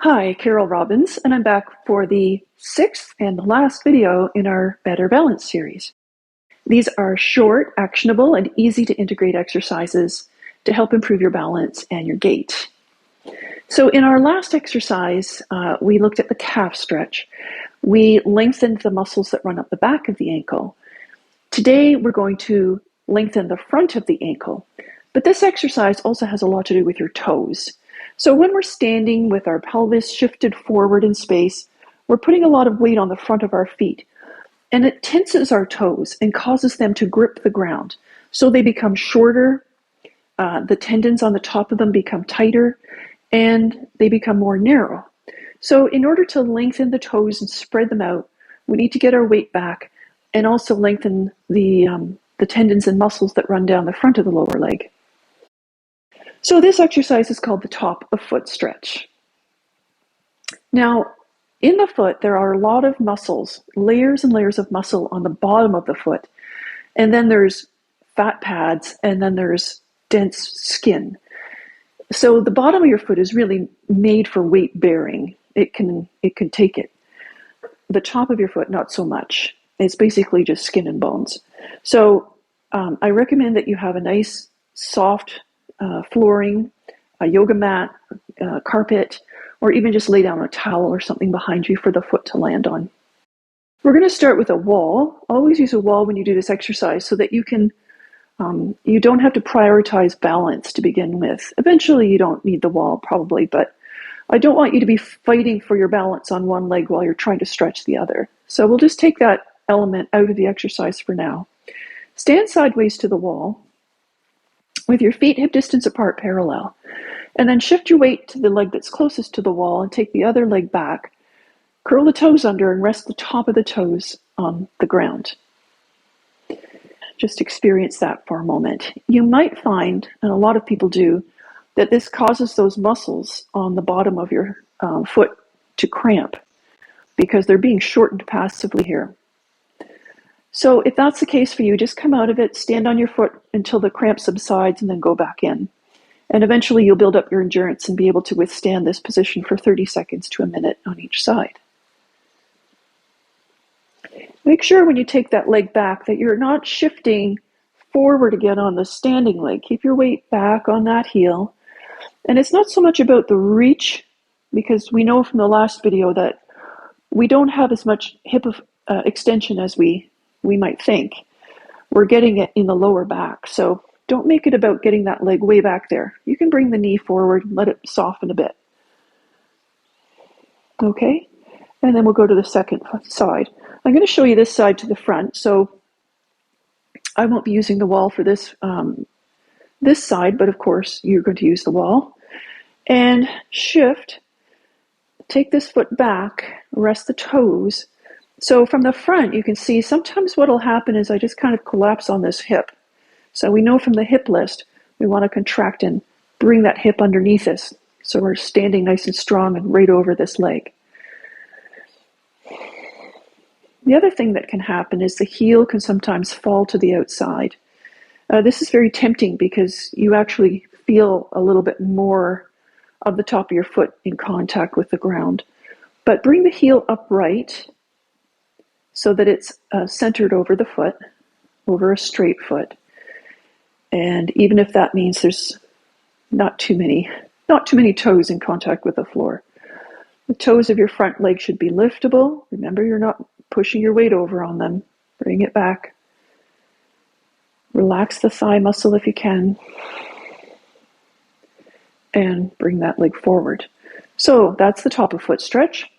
Hi, Carol Robbins, and I'm back for the sixth and last video in our Better Balance series. These are short, actionable, and easy to integrate exercises to help improve your balance and your gait. So in our last exercise, we looked at the calf stretch. We lengthened the muscles that run up the back of the ankle. Today, we're going to lengthen the front of the ankle, but this exercise also has a lot to do with your toes. So when we're standing with our pelvis shifted forward in space, we're putting a lot of weight on the front of our feet, and it tenses our toes and causes them to grip the ground. So they become shorter, the tendons on the top of them become tighter, and they become more narrow. So in order to lengthen the toes and spread them out, we need to get our weight back and also lengthen the tendons and muscles that run down the front of the lower leg. So this exercise is called the top of foot stretch. Now, in the foot, there are a lot of muscles, layers and layers of muscle on the bottom of the foot. And then there's fat pads, and then there's dense skin. So the bottom of your foot is really made for weight bearing. It can take it. The top of your foot, not so much. It's basically just skin and bones. So I recommend that you have a nice, soft flooring, a yoga mat, carpet, or even just lay down a towel or something behind you for the foot to land on. We're going to start with a wall. Always use a wall when you do this exercise so that you can, you don't have to prioritize balance to begin with. Eventually you don't need the wall probably, but I don't want you to be fighting for your balance on one leg while you're trying to stretch the other. So we'll just take that element out of the exercise for now. Stand sideways to the wall with your feet hip distance apart parallel. And then shift your weight to the leg that's closest to the wall and take the other leg back. Curl the toes under and rest the top of the toes on the ground. Just experience that for a moment. You might find, and a lot of people do, that this causes those muscles on the bottom of your foot to cramp because they're being shortened passively here. So if that's the case for you, just come out of it, stand on your foot until the cramp subsides, and then go back in. And eventually you'll build up your endurance and be able to withstand this position for 30 seconds to a minute on each side. Make sure when you take that leg back that you're not shifting forward again on the standing leg. Keep your weight back on that heel. And it's not so much about the reach, because we know from the last video that we don't have as much hip extension as we might think. We're getting it in the lower back. So don't make it about getting that leg way back there. You can bring the knee forward and let it soften a bit. Okay? And then we'll go to the second side. I'm going to show you this side to the front. So I won't be using the wall for this side, but of course you're going to use the wall. And shift, take this foot back, rest the toes. So from the front, you can see sometimes what will happen is I just kind of collapse on this hip. So we know from the hip list, we want to contract and bring that hip underneath us. So we're standing nice and strong and right over this leg. The other thing that can happen is the heel can sometimes fall to the outside. This is very tempting because you actually feel a little bit more of the top of your foot in contact with the ground. But bring the heel upright so that it's centered over the foot, over a straight foot. And even if that means there's not too many toes in contact with the floor. The toes of your front leg should be liftable. Remember, you're not pushing your weight over on them. Bring it back. Relax the thigh muscle if you can. And bring that leg forward. So that's the top of foot stretch.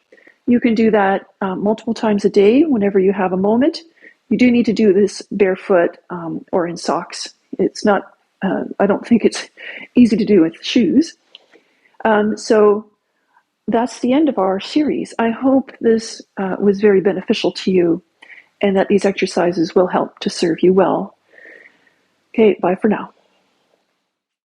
You can do that multiple times a day whenever you have a moment. You do need to do this barefoot or in socks. It's not, I don't think it's easy to do with shoes. So that's the end of our series. I hope this was very beneficial to you and that these exercises will help to serve you well. Okay, bye for now.